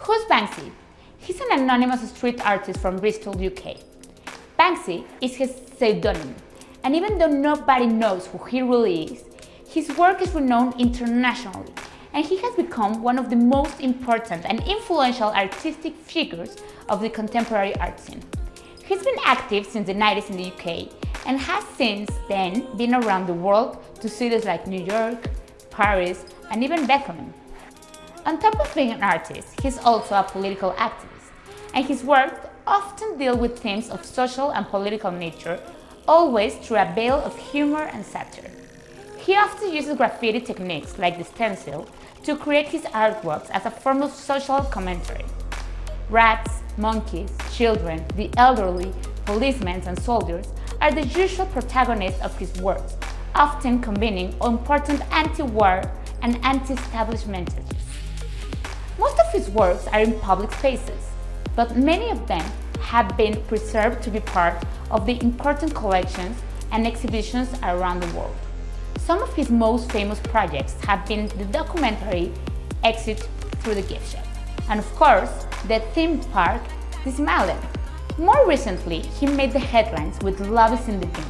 Who's Banksy? He's an anonymous street artist from Bristol, UK. Banksy is his pseudonym, and even though nobody knows who he really is, his work is renowned internationally, and he has become one of the most important and influential artistic figures of the contemporary art scene. He's been active since the 90s in the UK and has since then been around the world to cities like New York, Paris, and even Bethlehem. On top of being an artist, he's also a political activist, and his work often deal with themes of social and political nature, always through a veil of humor and satire. He often uses graffiti techniques like the stencil to create his artworks as a form of social commentary. Rats, monkeys, children, the elderly, policemen, and soldiers are the usual protagonists of his works, often combining important anti-war and anti-establishment messages. Most of his works are in public spaces, but many of them have been preserved to be part of the important collections and exhibitions around the world. Some of his most famous projects have been the documentary Exit Through the Gift Shop, and of course, the theme park Disneyland. More recently, he made the headlines with Love is in the Bean,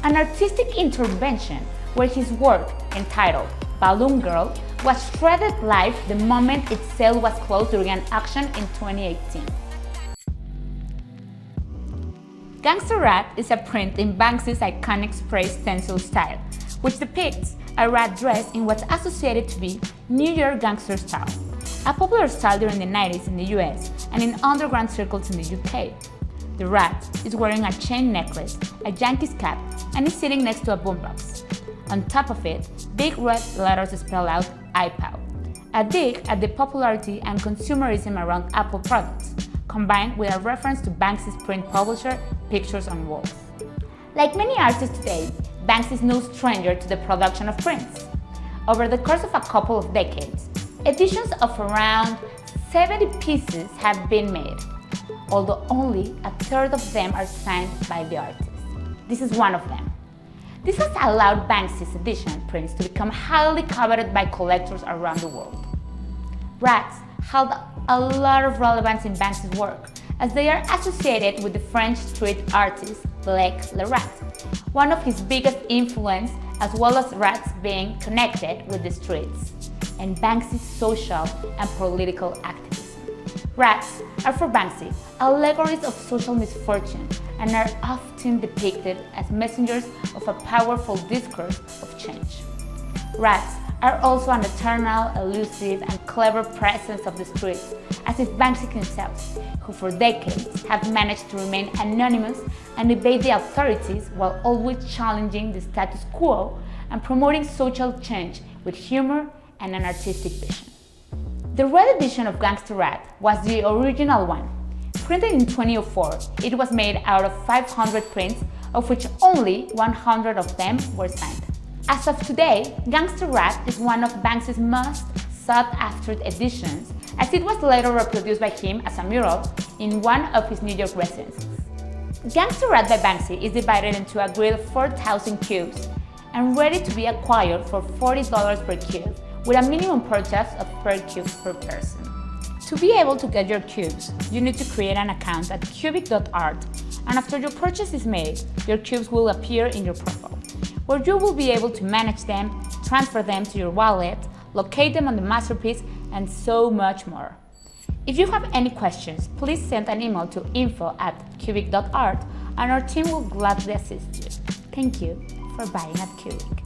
an artistic intervention where his work, entitled Balloon Girl, was shredded live the moment its sale was closed during an auction in 2018. Gangster Rat is a print in Banksy's iconic spray stencil style, which depicts a rat dressed in what's associated to be New York gangster style, a popular style during the 90s in the US and in underground circles in the UK. The rat is wearing a chain necklace, a Yankees cap, and is sitting next to a boombox. On top of it, big red letters spell out iPow, a dig at the popularity and consumerism around Apple products, combined with a reference to Banksy's print publisher, Pictures on Walls. Like many artists today, Banksy is no stranger to the production of prints. Over the course of a couple of decades, editions of around 70 pieces have been made, although only a third of them are signed by the artist. This is one of them. This has allowed Banksy's edition prints to become highly coveted by collectors around the world. Rats held a lot of relevance in Banksy's work, as they are associated with the French street artist Blake Le Rat, one of his biggest influence, as well as rats being connected with the streets, and Banksy's social and political activism. Rats are for Banksy allegories of social misfortune and are often depicted as messengers of a powerful discourse of change. Rats are also an eternal, elusive, and clever presence of the streets, as if Banksy himself, who for decades have managed to remain anonymous and evade the authorities while always challenging the status quo and promoting social change with humor and an artistic vision. The red edition of Gangster Rat was the original one. Printed in 2004, it was made out of 500 prints, of which only 100 of them were signed. As of today, Gangster Rat is one of Banksy's most sought-after editions, as it was later reproduced by him as a mural in one of his New York residences. Gangster Rat by Banksy is divided into a grid of 4,000 cubes and ready to be acquired for $40 per cube, with a minimum purchase of per cube per person. To be able to get your cubes, you need to create an account at cubic.art, and after your purchase is made, your cubes will appear in your profile, where you will be able to manage them, transfer them to your wallet, locate them on the masterpiece, and so much more. If you have any questions, please send an email to info@cubic.art, and our team will gladly assist you. Thank you for buying at Cubic.